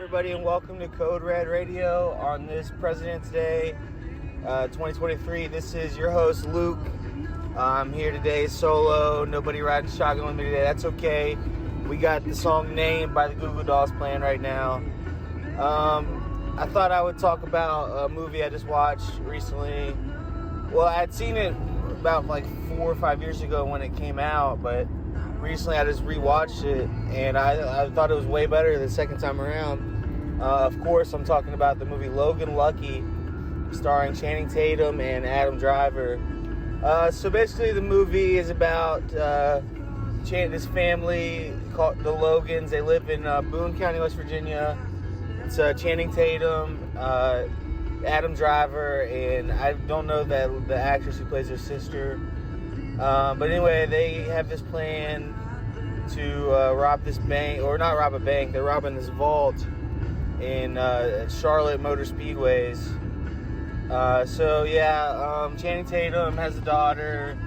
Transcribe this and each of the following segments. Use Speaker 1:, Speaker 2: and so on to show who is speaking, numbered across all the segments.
Speaker 1: everybody, and welcome to Code Red Radio on this President's Day 2023. This is your host, Luke. I'm here today solo. Nobody riding shotgun with me today. That's okay. We got the song Name by the Goo Goo Dolls playing right now. I thought I would talk about a movie I just watched recently. Well, I'd seen it about like 4 or 5 years ago when it came out, but recently I just rewatched it, and I thought it was way better the second time around. Of course, I'm talking about the movie Logan Lucky, starring Channing Tatum and Adam Driver. So basically the movie is about this family called the Logans. They live in Boone County, West Virginia. It's Channing Tatum, Adam Driver, and I don't know the actress who plays their sister. But anyway, they have this plan to rob this bank, or not rob a bank, they're robbing this vault in Charlotte Motor Speedways. Channing Tatum has a daughter,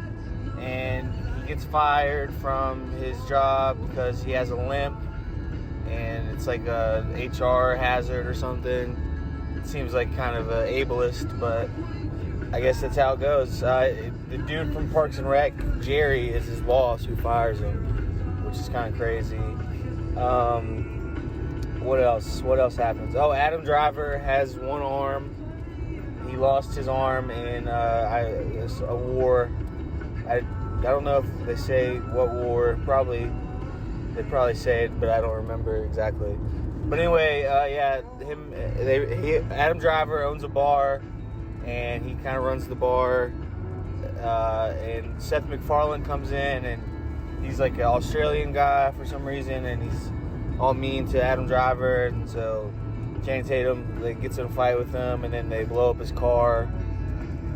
Speaker 1: and he gets fired from his job because he has a limp, and it's like a HR hazard or something. It seems like kind of ableist, but I guess that's how it goes. The dude from Parks and Rec, Jerry, is his boss who fires him, which is kind of crazy. What else happens? Oh, Adam Driver has one arm. He lost his arm in a war. I don't know if they say what war. They probably say it, but I don't remember exactly. But anyway, Adam Driver owns a bar, and he kind of runs the bar. And Seth MacFarlane comes in, and he's like an Australian guy for some reason, and he's all mean to Adam Driver, and so Channing Tatum gets in a fight with him, and then they blow up his car.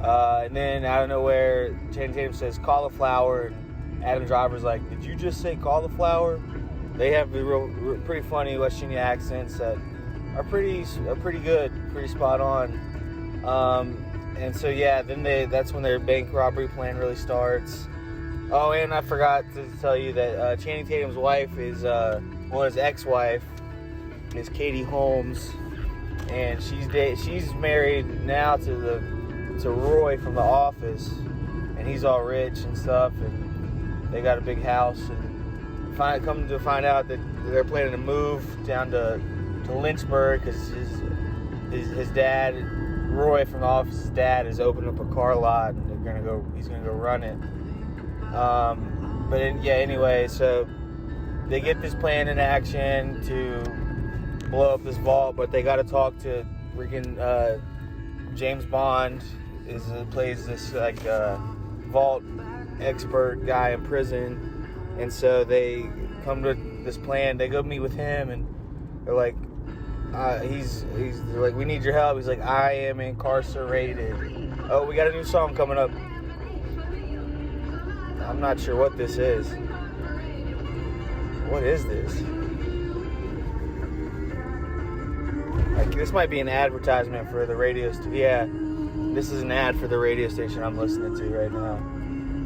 Speaker 1: And then out of nowhere, Channing Tatum says cauliflower, and Adam Driver's like, "Did you just say cauliflower?" They have the pretty funny West Virginia accents that are pretty good, pretty spot on. And so that's when their bank robbery plan really starts. Oh, and I forgot to tell you that Channing Tatum's wife is his ex-wife is Katie Holmes, and she's married now to Roy from The Office, and he's all rich and stuff, and they got a big house, and come to find out that they're planning to move down to Lynchburg because his dad, Roy from The Office's dad, has opened up a car lot, and he's gonna go run it. Anyway, so they get this plan in action to blow up this vault, but they got to talk to freaking James Bond plays this vault expert guy in prison, and so they come to this plan. They go meet with him, and they're like, they're like, "We need your help." He's like, "I am incarcerated." Oh, we got a new song coming up. I'm not sure what this is. What is this? This might be an advertisement for the radio station. Yeah, this is an ad for the radio station I'm listening to right now.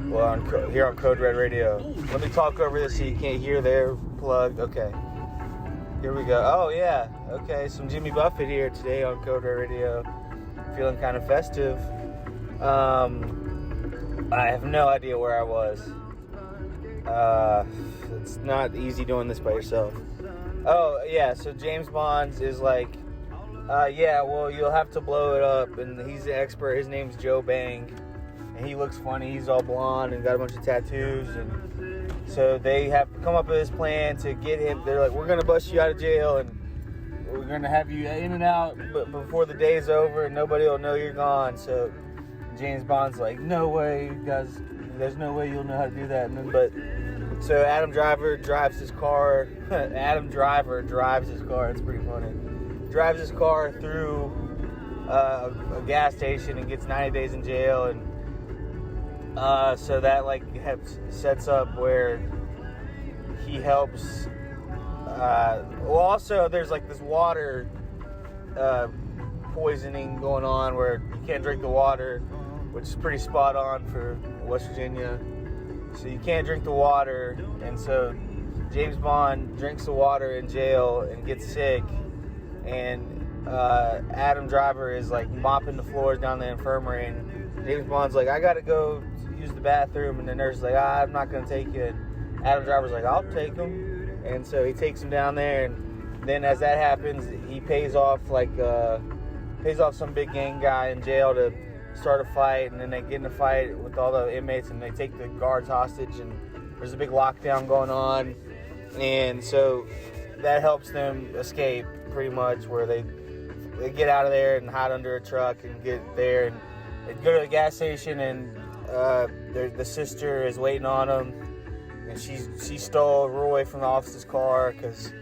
Speaker 1: Well, here on Code Red Radio. Let me talk over this so you can't hear their plug. Okay. Here we go. Oh, yeah. Okay, some Jimmy Buffett here today on Code Red Radio. Feeling kind of festive. I have no idea where I was. It's not easy doing this by yourself. Oh, yeah, so James Bond is like, you'll have to blow it up, and he's the expert. His name's Joe Bang, and he looks funny. He's all blonde and got a bunch of tattoos, and so they have come up with this plan to get him. They're like, "We're going to bust you out of jail, and we're going to have you in and out but before the day's over, and nobody will know you're gone." So James Bond's like, "No way, you guys. There's no way you'll know how to do that." So Adam Driver drives his car. It's pretty funny. Drives his car through a gas station and gets 90 days in jail, and so that sets up where he helps. Also there's this water poisoning going on where you can't drink the water, which is pretty spot on for West Virginia. So you can't drink the water, and so James Bond drinks the water in jail and gets sick, and Adam Driver is like mopping the floors down the infirmary, and James Bond's like, I gotta go use the bathroom, and the nurse is like, I'm not gonna take you. And Adam Driver's like, I'll take him, and so he takes him down there, and then as that happens, he pays off some big gang guy in jail to start a fight, and then they get in a fight with all the inmates, and they take the guards hostage, and there's a big lockdown going on, and so that helps them escape pretty much, where they get out of there and hide under a truck and get there, and they go to the gas station, and the sister is waiting on them, and she stole Roy from the officer's car because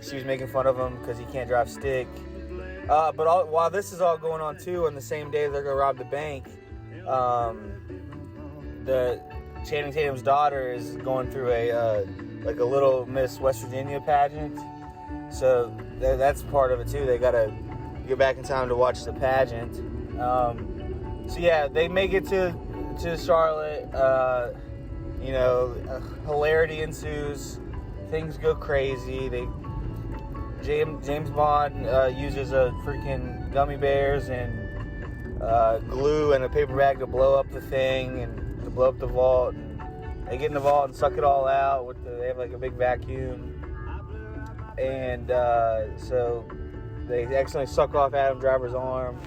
Speaker 1: she was making fun of him because he can't drive stick. While this is all going on too, on the same day they're gonna rob the bank, the Channing Tatum's daughter is going through a little Miss West Virginia pageant, so that's part of it too. They gotta get back in time to watch the pageant. So yeah, they make it to Charlotte. Hilarity ensues. Things go crazy. James Bond uses a freaking gummy bears and glue and a paper bag to blow up the thing and to blow up the vault. And they get in the vault and suck it all out. They have like a big vacuum, and so they accidentally suck off Adam Driver's arm.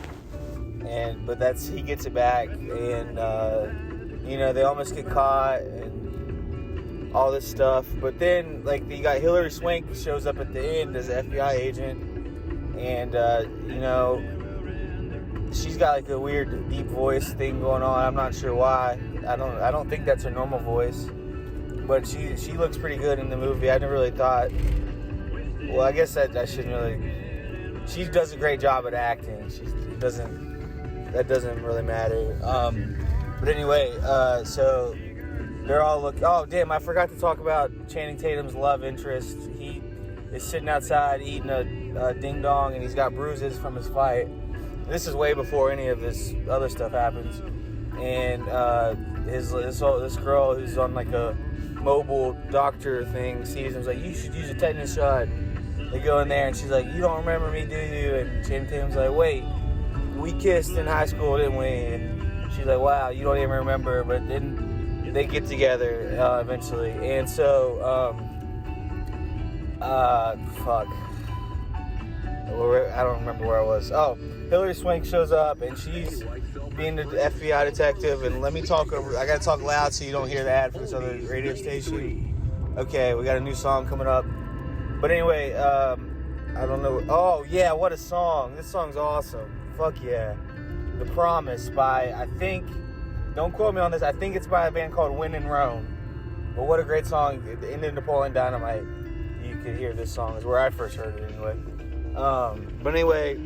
Speaker 1: But he gets it back, and they almost get caught and all this stuff. But then, you got Hilary Swank shows up at the end as an FBI agent, and she's got a weird deep voice thing going on. I'm not sure why. I don't think that's her normal voice, but she looks pretty good in the movie. I never really thought. Well, I guess that shouldn't really. She does a great job at acting. That doesn't really matter. But anyway, so they're all oh damn, I forgot to talk about Channing Tatum's love interest. He is sitting outside eating a ding dong, and he's got bruises from his fight. This is way before any of this other stuff happens. And this girl who's on a mobile doctor thing sees him, you should use a tetanus shot. They go in there, and she's like, you don't remember me, do you? And Channing Tatum's like, wait, we kissed in high school, didn't we? And she's like, wow, you don't even remember. But then they get together eventually. And so, fuck. I don't remember where I was. Oh, Hilary Swank shows up, and she's being the FBI detective. And let me talk over. I gotta talk loud so you don't hear the ad for this other radio station. Okay, we got a new song coming up. But anyway, I don't know. Oh, yeah, what a song. This song's awesome. Fuck yeah. The Promise by, I think, don't quote me on this, I think it's by a band called When in Rome. But what a great song. In Napoleon Dynamite, you could hear this song. Is where I first heard it anyway. But anyway,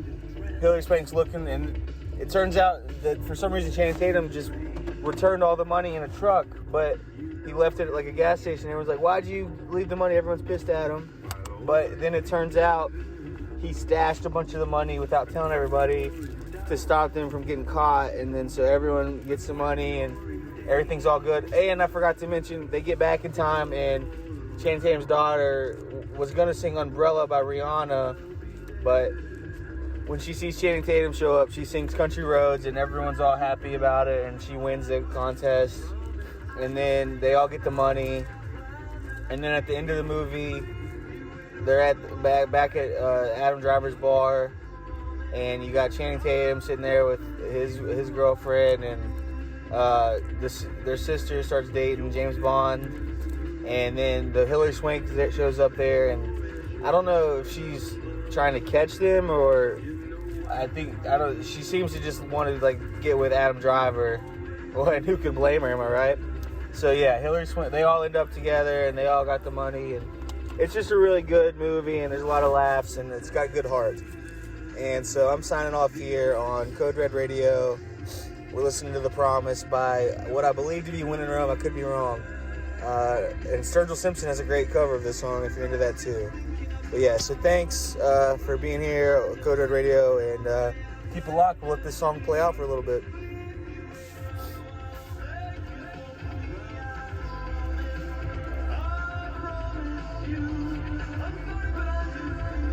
Speaker 1: Hilary Swank's looking, and it turns out that for some reason Channing Tatum just returned all the money in a truck, but he left it at a gas station. Everyone's like, why'd you leave the money? Everyone's pissed at him. But then it turns out he stashed a bunch of the money without telling everybody to stop them from getting caught. And then so everyone gets the money and everything's all good. And I forgot to mention, they get back in time, and Channing Tatum's daughter was going to sing Umbrella by Rihanna. But when she sees Channing Tatum show up, she sings Country Roads, and everyone's all happy about it. And she wins the contest. And then they all get the money. And then at the end of the movie, they're back at Adam Driver's bar, and you got Channing Tatum sitting there with his girlfriend, and their sister starts dating James Bond, and then the Hilary Swank that shows up there, and I don't know if she's trying to catch them, or she seems to just want to get with Adam Driver. Well, and who could blame her, am I right? So yeah, Hilary Swank, they all end up together, and they all got the money, and it's just a really good movie, and there's a lot of laughs, and it's got good heart. And so I'm signing off here on Code Red Radio. We're listening to The Promise by what I believe to be When in Rome. I could be wrong. And Sturgill Simpson has a great cover of this song if you're into that too. But yeah, so thanks for being here, Code Red Radio, and keep it locked. We'll let this song play out for a little bit.